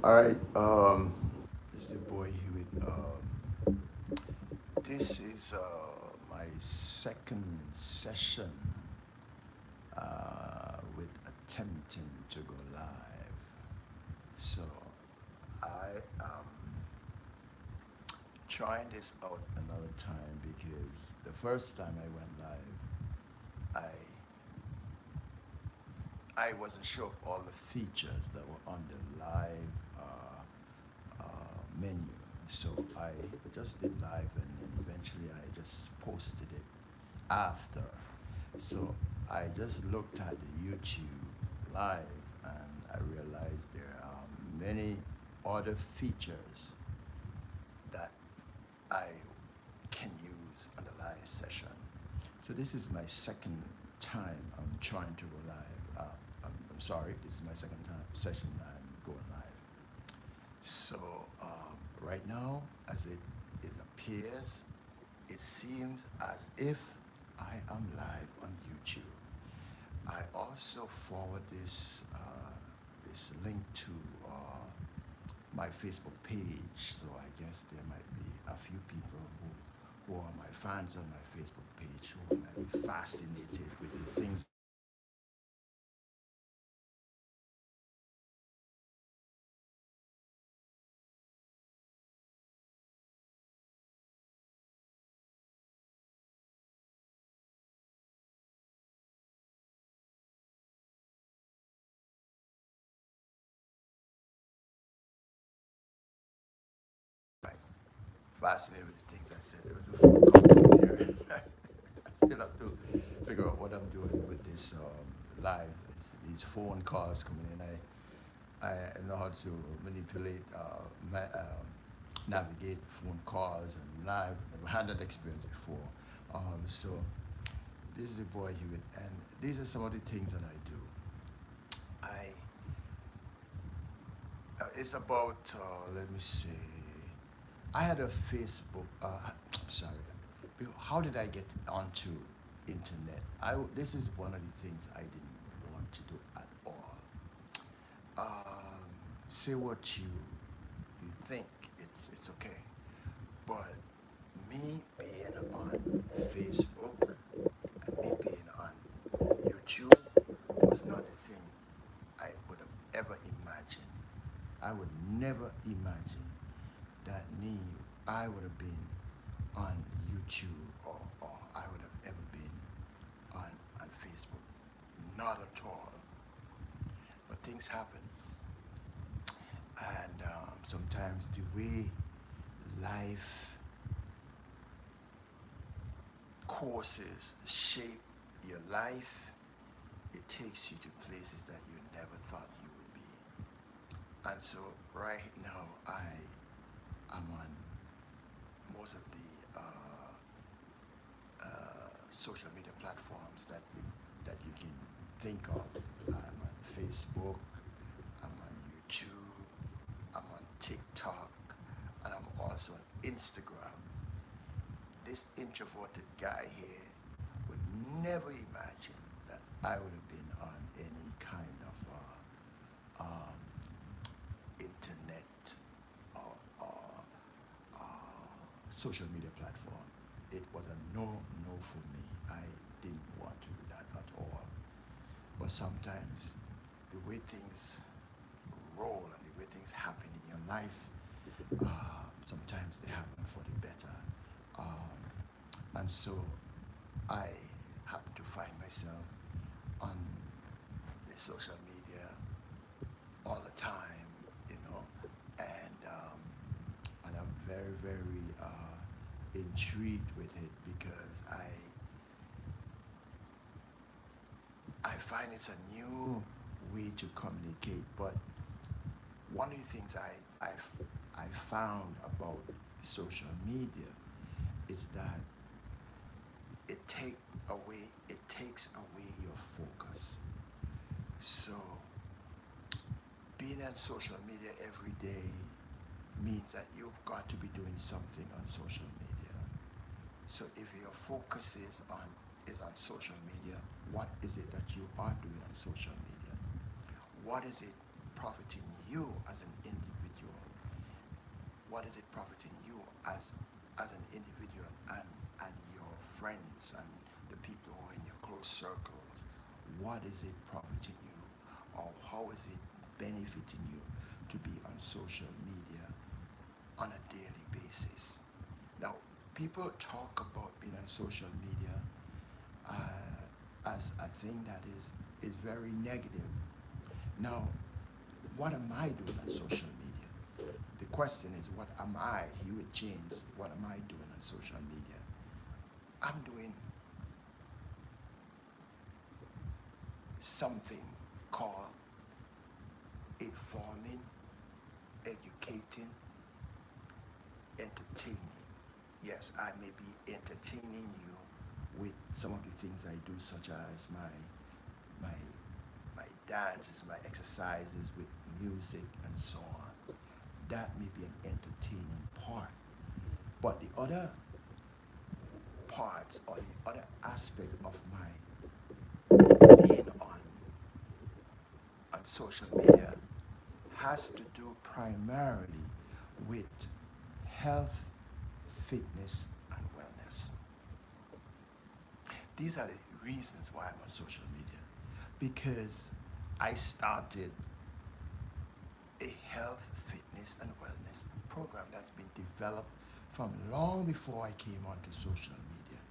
All right, this is your boy Hewitt. This is my second session with attempting to go live. So I am trying this out another time because the first time I went live, I wasn't sure of all the features that were on the live menu. So I just did live and then eventually I just posted it after. So I just looked at the YouTube live and I realized there are many other features that I can use on the live session. So this is my second time I'm trying to go live. I'm sorry, this is my second time session I'm going live. So right now, as it appears, it seems as if I am live on YouTube. I also forward this link to my Facebook page, so I guess there might be a few people who are my fans on my Facebook page who might be fascinated with the things I do and right. Fascinated with the things I said. There was a phone call here. I still have to figure out what I'm doing with this live. These phone calls coming in. I know how to manipulate, navigate phone calls and live. Never had that experience before. So this is the boy Hewitt, and these are some of the things that I do. I it's about let me see. I had a Facebook. Sorry. How did I get onto internet? This is one of the things I didn't want to do at all. Say what you think. It's okay, but me being on Facebook and me being on YouTube was not a thing I would have ever imagined. I would never imagine that I would have been on YouTube or I would have ever been on Facebook. Not at all. But things happen. And sometimes the way life courses shape your life, it takes you to places that you never thought you would be. And so right now am on most of the social media platforms that you can think of. I'm on Facebook, I'm on YouTube, I'm on TikTok, and I'm also on Instagram. This introverted guy here would never imagine that I would have been on any kind of internet or social media platform. It was a no for me. I didn't want to do that at all. But sometimes the way things roll and the way things happen in your life, sometimes they happen for the better. And so I happen to find myself on the social media all the time, you know, and I'm very intrigued with it because I find it's a new way to communicate. But one of the things I found about social media is that it takes away your focus. So being on social media every day means that you've got to be doing something on social media. So if your focus is on social media, what is it that you are doing on social media? What is it profiting you as an individual? What is it profiting you as an individual and your friends and the people who are in your close circles? What is it profiting you, or how is it benefiting you to be on social media on a daily basis? Now, people talk about being on social media as a thing that is very negative. Now, what am I doing on social media? The question is, what am I, Hewitt James, what am I doing on social media? I'm doing something called informing, educating, entertaining. Yes, I may be entertaining you with some of the things I do, such as my my dances, my exercises with music and so on. That may be an entertaining part. But the other parts or the other aspect of my being on social media has to do primarily with health, fitness, and wellness. These are the reasons why I'm on social media. Because I started a health, fitness, and wellness program that's been developed from long before I came onto social media.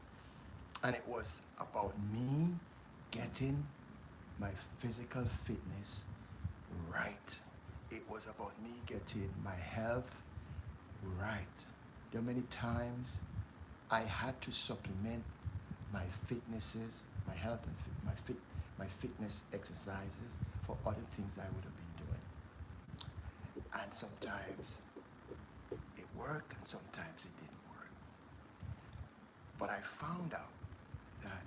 And it was about me getting my physical fitness right. It was about me getting my health right. There are many times I had to supplement my fitnesses, my health and my fitness exercises for other things I would have been doing. And sometimes it worked and sometimes it didn't work. But I found out that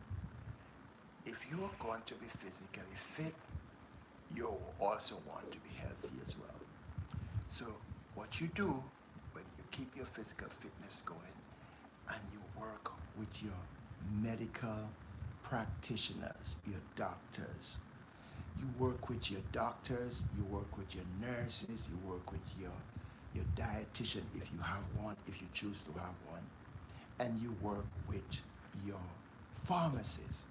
if you're going to be physically fit, you also want to be healthy as well. So what you do when you keep your physical fitness going and you work with your medical practitioners, your doctors, you work with your doctors, you work with your nurses, you work with your dietitian if you have one, if you choose to have one, and you work with your pharmacist.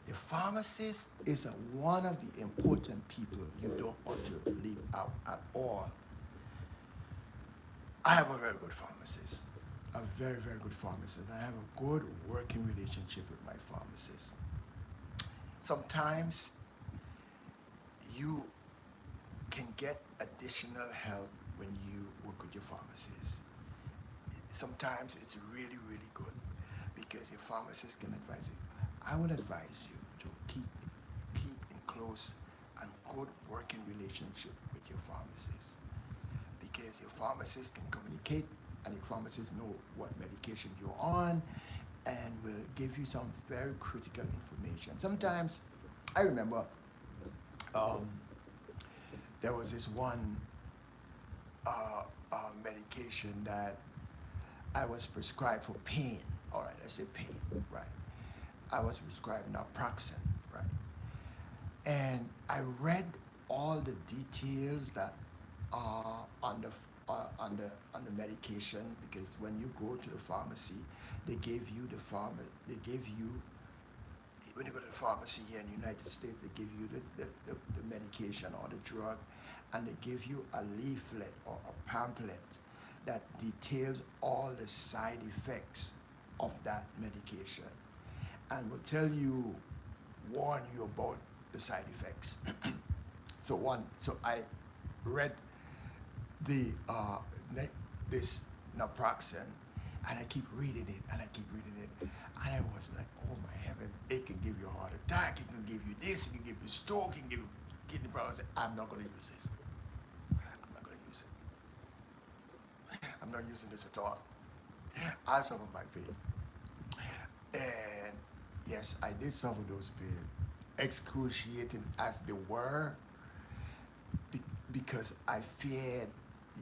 The pharmacist is one of the important people you don't want to leave out at all. I have a very good pharmacist, a very, very good pharmacist. I have a good working relationship with my pharmacist. Sometimes you can get additional help when you work with your pharmacist. Sometimes it's really, really good because your pharmacist can advise you. I would advise you to keep in close and good working relationship with your pharmacist because your pharmacist can communicate and your pharmacist know what medication you're on and will give you some very critical information. Sometimes I remember um, there was this one medication that I was prescribed for pain. All right, let's say pain, right? I was prescribed naproxen, right? And I read all the details that are on the medication because when you go to the pharmacy, they give you when you go to the pharmacy here in the United States, they give you the medication or the drug, and they give you a leaflet or a pamphlet that details all the side effects of that medication and will warn you about the side effects. So I read the this naproxen, and I keep reading it, and I keep reading it, and I was like, oh my heaven, it can give you a heart attack, it can give you this, it can give you stroke, it can give you kidney problems. I'm not going to use this. I'm not going to use it. I'm not using this at all. I suffer my pain. And yes, I did suffer those pain, excruciating as they were, because I feared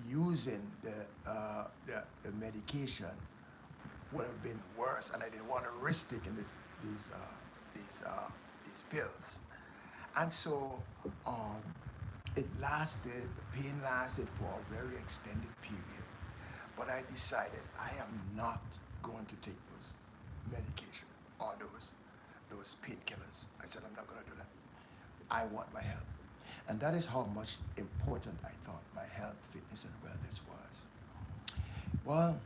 using the medication would have been worse, and I didn't want to risk taking these these pills. And so um, The pain lasted for a very extended period. But I decided I am not going to take those medications or those painkillers. I said I'm not going to do that. I want my health. And that is how much important I thought my health, fitness, and wellness was. Well,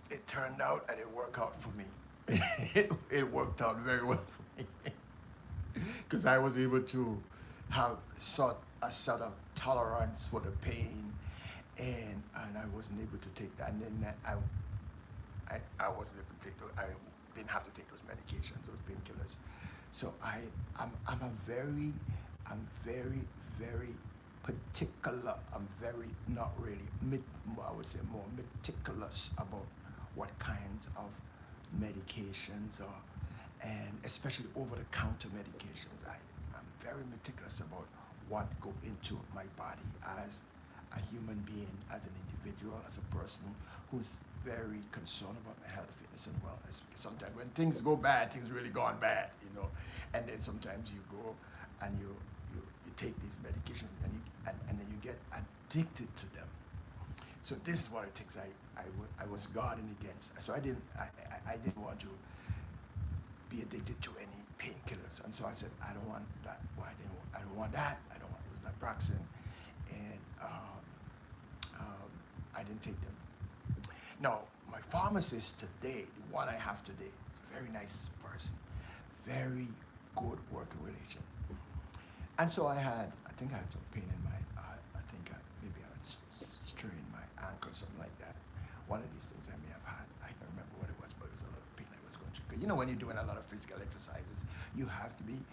it turned out and it worked out for me. It worked out very well for me. Because I was able to have a sort of tolerance for the pain, and I wasn't able to take that. And then I wasn't able to take those. I didn't have to take those medications, those painkillers. So I'm a very, I'm very, very particular. I'm very not really I would say more meticulous about what kinds of medications or, and especially over-the-counter medications. I'm very meticulous about what go into my body as a human being, as an individual, as a person who's very concerned about my health, fitness, and wellness. Because sometimes when things go bad, things really gone bad, you know. And then sometimes you go and you take these medications and then you get addicted to them. So this is one of the things I was guarding against. So I didn't want to be addicted to any painkillers, and so I said I don't want that. Well, I don't want that. I don't want those naproxen, and I didn't take them. Now my pharmacist today, the one I have today, is a very nice person, very good working relation, and so I think I had some pain in my, maybe I had strained my ankle or something like that. One of these things I may have had. I don't remember what it was, but it was a lot of pain I was going through. 'Cause you know, when you're doing a lot of physical exercises, you have to be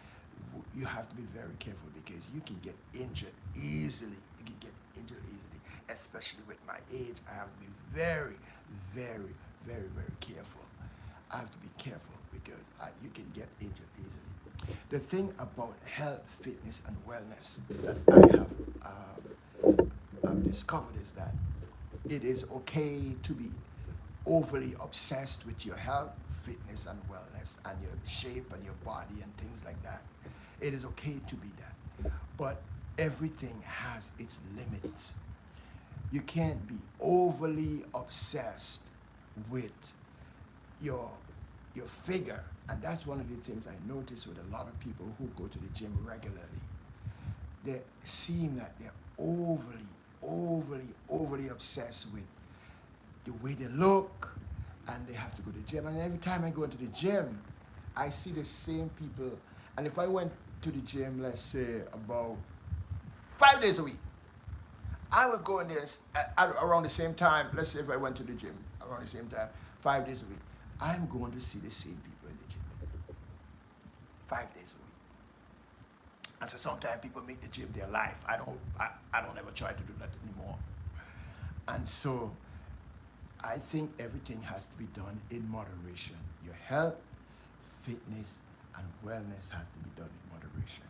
very careful because you can get injured easily. You can get injured easily, especially with my age. I have to be very, very, very, very careful. I have to be careful because you can get injured easily. The thing about health, fitness, and wellness that I've discovered is that it is okay to be overly obsessed with your health, fitness, and wellness, and your shape and your body and things like that. It is okay to be that. But everything has its limits. You can't be overly obsessed with your figure. And that's one of the things I notice with a lot of people who go to the gym regularly. They seem like they're overly obsessed with the way they look, and they have to go to the gym. And every time I go into the gym, I see the same people. And if I went to the gym, let's say about 5 days a week, I would go in there around the same time. Let's say if I went to the gym around the same time, 5 days a week, I'm going to see the same people in the gym 5 days a week. And so sometimes people make the gym their life. I don't ever try to do that anymore. And so I think everything has to be done in moderation. Your health, fitness, and wellness has to be done in moderation.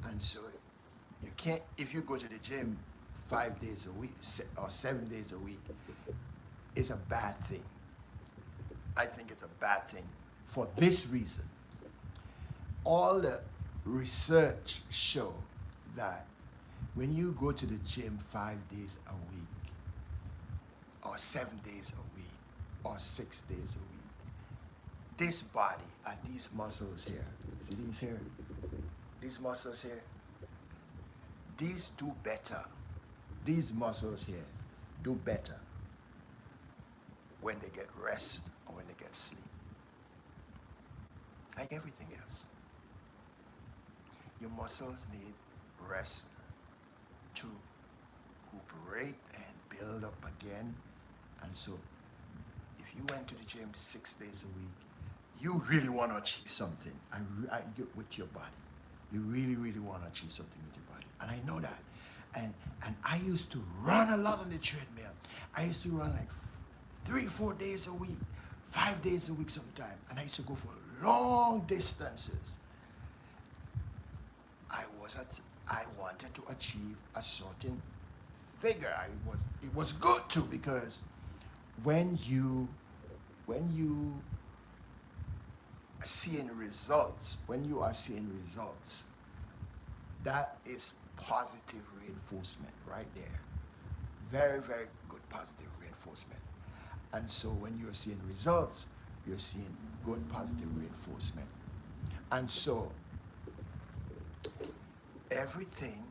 And so you can't, if you go to the gym 5 days a week or 7 days a week, it's a bad thing. I think it's a bad thing for this reason. All the research show that when you go to the gym 5 days a week, or 7 days a week, or 6 days a week, this body and these muscles here, see these here? These muscles here, these do better. These muscles here do better when they get rest or when they get sleep. Like everything else. Your muscles need rest to recuperate and build up again. And so if you went to the gym 6 days a week, you really want to achieve something with your body. You really, really want to achieve something with your body. And I know that. And I used to run a lot on the treadmill. I used to run like 3-4 days a week, 5 days a week sometimes. And I used to go for long distances. I wanted to achieve a certain figure. It was good too, because when you are seeing results, That is positive reinforcement right there. Very, very good positive reinforcement. And so when you're seeing results, you're seeing good positive reinforcement. And so everything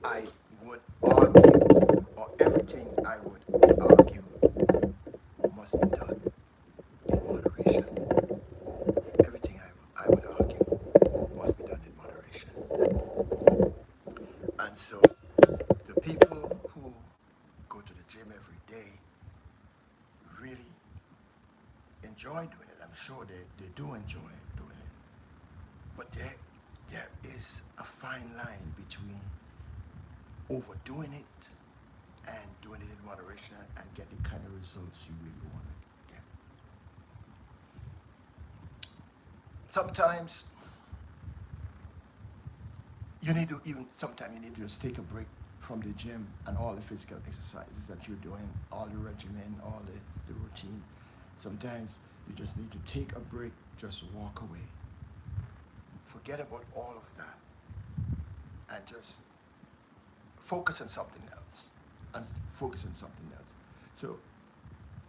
I would argue, or everything I would argue, must be done in moderation. Everything I would argue must be done in moderation. And so the people who go to the gym every day really enjoy doing it. I'm sure they do enjoy doing it. But there is a fine line between overdoing it and doing it in moderation and get the kind of results you really want to get. Sometimes sometimes you need to just take a break from the gym and all the physical exercises that you're doing, all the regimen, all the routines. Sometimes you just need to take a break, just walk away. Forget about all of that and just focus on something else. And focus on something else. So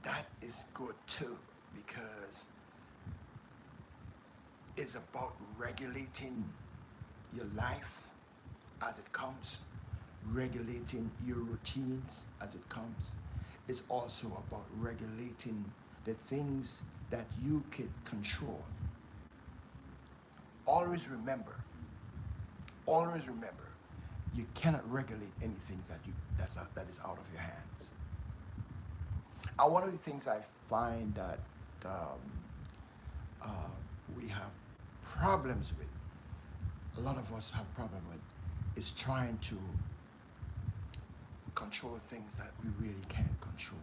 that is good too, because it's about regulating your life as it comes, regulating your routines as it comes. It's also about regulating the things that you can control. Always remember, you cannot regulate anything that is out of your hands. And one of the things I find that we have problems with, a lot of us have problem with, is trying to control things that we really can't control.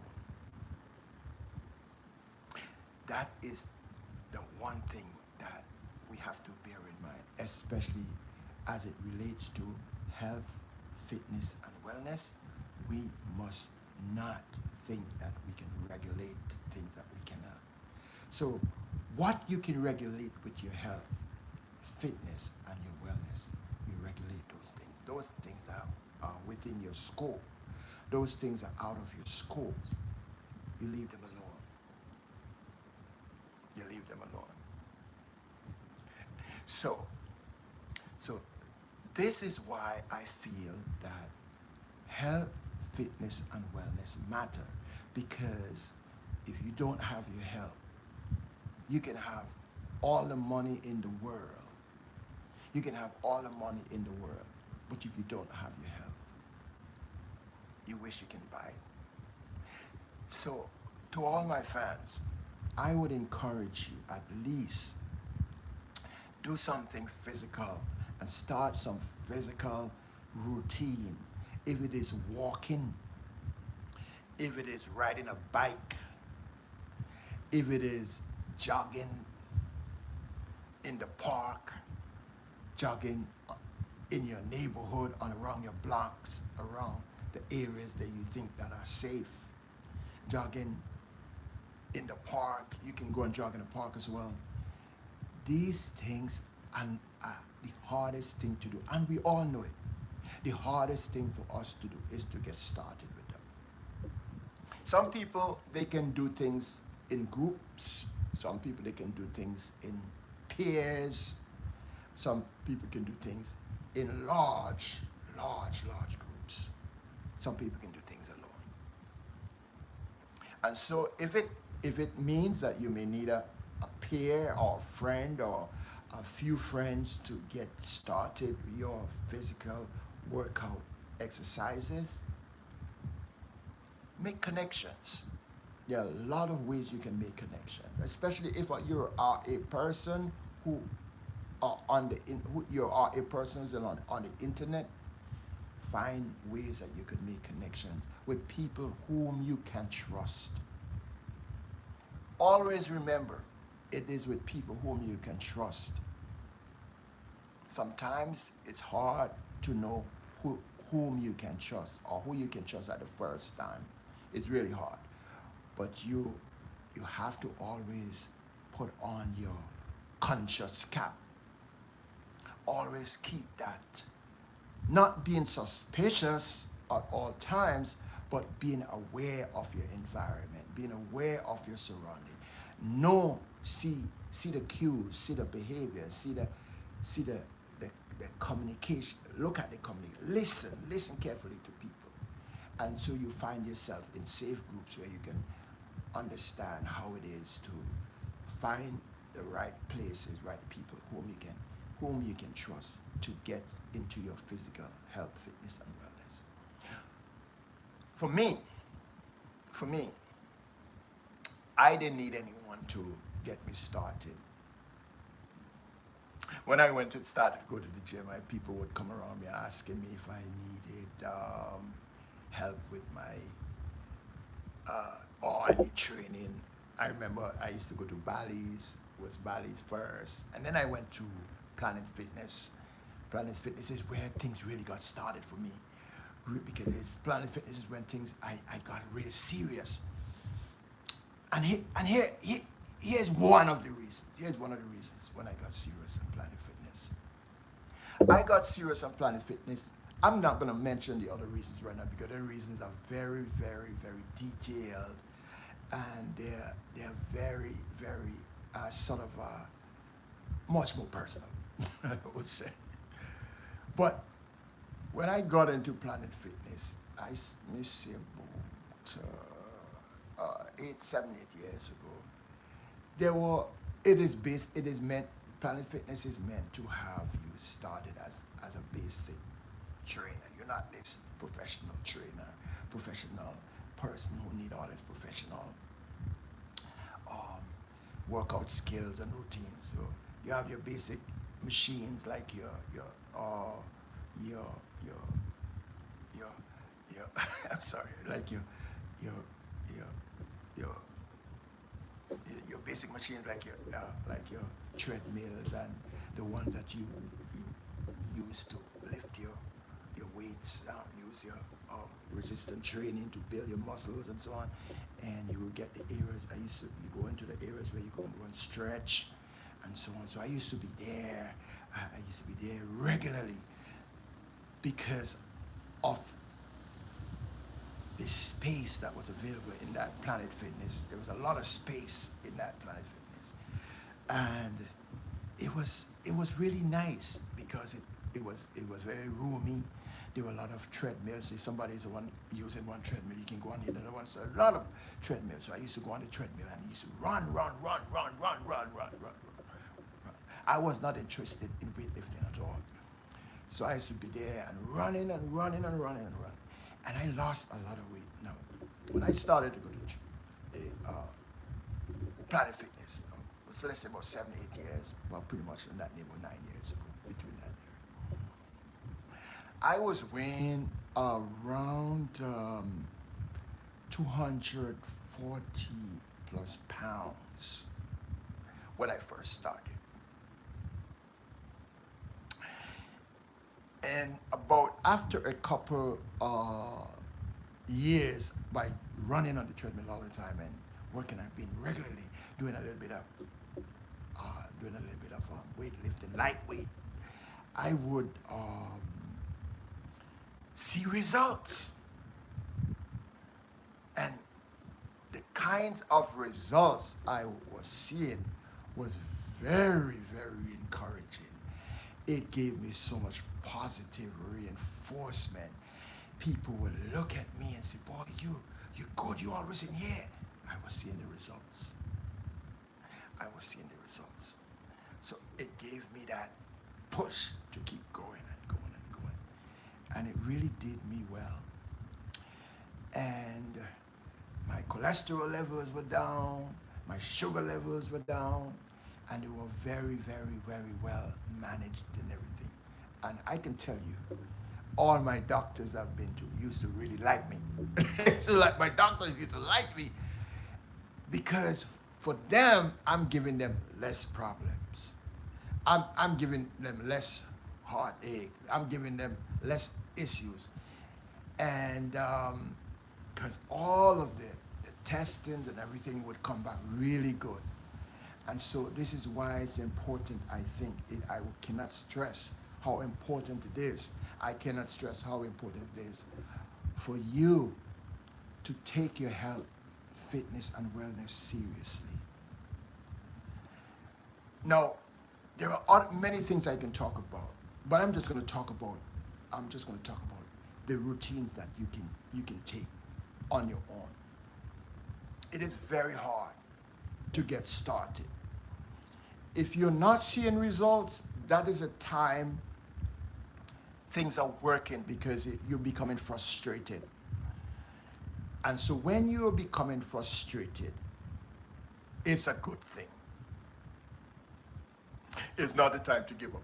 That is the one thing that we have to bear in mind, especially as it relates to health, fitness, and wellness. We must not think that we can regulate things that we cannot. So what you can regulate with your health, fitness, and your wellness, you regulate those things. Those things that are within your scope, those things are out of your scope, you leave them alone. You leave them alone. So this is why I feel that health, fitness, and wellness matter, because if you don't have your health, you can have all the money in the world. You can have all the money in the world, but if you don't have your health, you wish you can buy it. So to all my fans, I would encourage you at least do something physical and start some physical routine. If it is walking, if it is riding a bike, if it is jogging in the park, jogging in your neighborhood and around your blocks, around the areas that you think that are safe, jogging in the park, you can go and jog in the park as well. These things are the hardest thing to do, and we all know it. The hardest thing for us to do is to get started with them. Some people, they can do things in groups. Some people, they can do things in pairs. Some people can do things in large groups. Some people can do things alone. And so if it means that you may need a peer or a friend or a few friends to get started with your physical workout exercises, make connections. There are a lot of ways you can make connections, especially if you are a person who are on the internet. Find ways that you could make connections with people whom you can trust. Always remember, it is with people whom you can trust. Sometimes it's hard to know whom you can trust or who you can trust at the first time. It's really hard. But you have to always put on your conscious cap. always keep that, not being suspicious at all times, but being aware of your environment, being aware of your surrounding. Know, see the cues, see the behavior, see the communication. Look at the communication. Listen carefully to people, and so you find yourself in safe groups where you can understand how it is to find the right places, right people whom you can trust to get into your physical health, fitness, and wellness. For me, for me, I didn't need anyone to get me started. When I went to start to go to the gym, people would come around me asking me if I needed help with my or I need training. I remember I used to go to Bally's. It was Bally's first, and then I went to Planet Fitness. Planet Fitness is where things really got started for me, because Planet Fitness is when I got really serious. And here's one of the reasons. Here's one of the reasons when I got serious on Planet Fitness. I got serious on Planet Fitness. I'm not going to mention the other reasons right now because the reasons are very, very, very detailed, and they're very, very sort of much more personal, I would say. But when I got into Planet Fitness, I may say about 8 years ago, it is meant, Planet Fitness is meant to have you started as a basic trainer. You're not this professional trainer, professional person who need all this professional workout skills and routines. So you have your basic machines like your your I'm sorry, like your your your your basic machines like your treadmills and the ones that you use to lift your weights, use your resistance training to build your muscles and so on. And you will get the areas. You go into the areas where you go and stretch and so on. So I used to be there. I used to be there regularly because of the space that was available in that Planet Fitness. There was a lot of space in that Planet Fitness, and it was really nice because it was very roomy. There were a lot of treadmills. If somebody's using one treadmill, you can go on the other one. So a lot of treadmills. So I used to go on the treadmill and I used to run. I was not interested in weightlifting at all. So I used to be there and running. And I lost a lot of weight. Now, when I started to go to Planet Fitness, so let's say about 7, 8 years, well, pretty much in that neighborhood, 9 years ago, between that year, I was weighing around 240 plus pounds when I first started. And about after a couple years by running on the treadmill all the time and working and being regularly doing a little bit of weightlifting, lightweight, I would see results. And the kinds of results I was seeing was very, very encouraging. It gave me so much positive reinforcement. People would look at me and say, boy, you're good, you always in here. I was seeing the results. So it gave me that push to keep going. And it really did me well. And my cholesterol levels were down, my sugar levels were down, and they were very, very, very well managed and everything. And I can tell you, all my doctors I've been to used to really like me. So like my doctors used to like me because for them, I'm giving them less problems. I'm giving them less heartache. I'm giving them less issues. And because all of the testings and everything would come back really good. And so this is why it's important, I think. I cannot stress how important it is. I cannot stress how important it is for you to take your health, fitness, and wellness seriously. Now, there are many things I can talk about, but I'm just going to talk about the routines that you can take on your own. It is very hard to get started. If you're not seeing results, that is a time things are working because you're becoming frustrated. And so when you're becoming frustrated, it's a good thing. It's not the time to give up.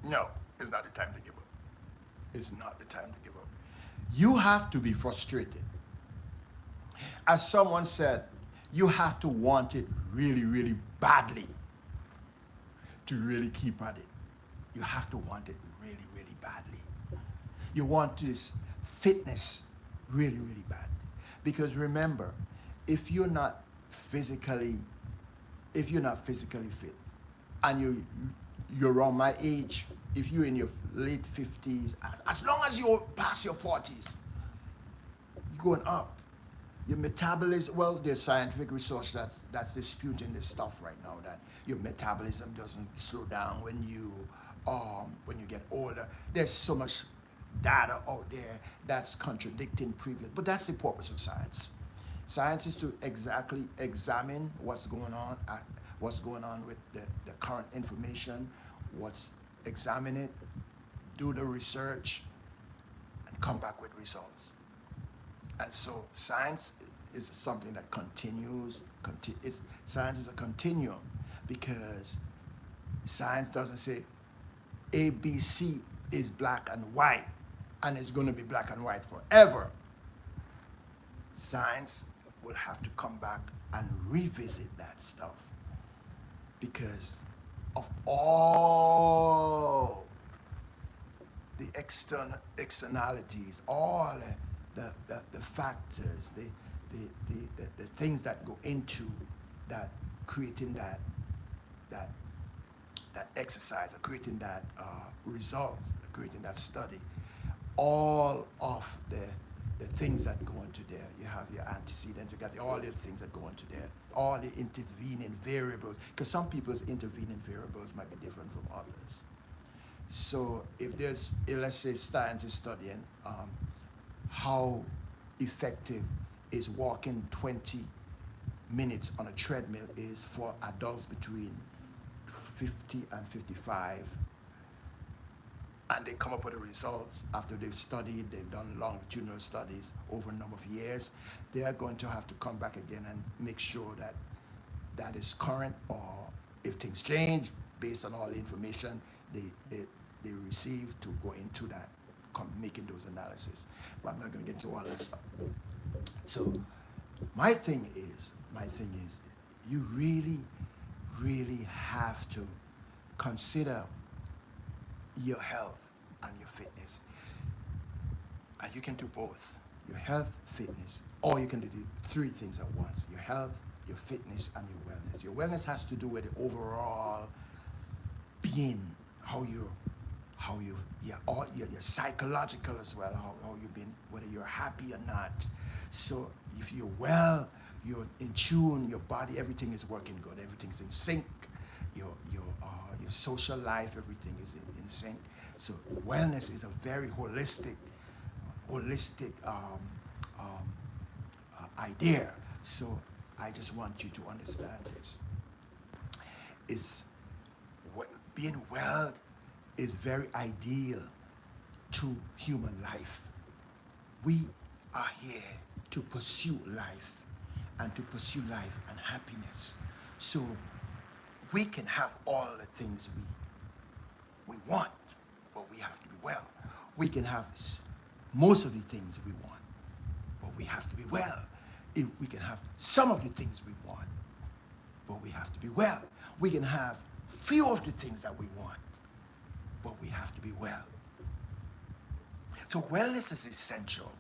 No, it's not the time to give up. It's not the time to give up. You have to be frustrated. As someone said, you have to want it really, really badly to really keep at it. You have to want it really, really badly. You want this fitness really, really badly. Because remember, if you're not physically fit, and you're around my age, if you're in your late 50s, as long as you're past your 40s, you're going up. Your metabolism, well, there's scientific research that's disputing this stuff right now, that your metabolism doesn't slow down when you get older. There's so much data out there that's contradicting previous, but that's the purpose of science. Science is to exactly examine what's going on with the current information, examine it, do the research, and come back with results. And so science is something that continues. Science is a continuum, because science doesn't say ABC is black and white and it's going to be black and white forever. Science will have to come back and revisit that stuff because of all the externalities, all the factors, the things that go into that, creating that exercise, or creating that results, creating that study. All of the things that go into there. You have your antecedents, you got all the things that go into there, all the intervening variables, because some people's intervening variables might be different from others. So if let's say science is studying how effective is walking 20 minutes on a treadmill is for adults between 50 and 55, and they come up with the results after they've done longitudinal studies over a number of years, they are going to have to come back again and make sure that that is current, or if things change based on all the information they receive, to go into that, making those analysis. But I'm not going to get into all that stuff. So my thing is, you really, really have to consider your health and your fitness. And you can do both, your health, fitness, or you can do three things at once: your health, your fitness, and your wellness. Your wellness has to do with the overall being, your psychological as well, how you've been, whether you're happy or not. So if you're well, you're in tune, your body, everything is working good, everything's in sync. Your social life, everything is in sync. So wellness is a very holistic idea. So I just want you to understand this. Being well is very ideal to human life. We are here to pursue life, and to pursue life and happiness. So we can have all the things we want, but we have to be well. We can have most of the things we want, but we have to be well. If we can have some of the things we want, but we have to be well. We can have few of the things that we want, but we have to be well. So wellness is essential.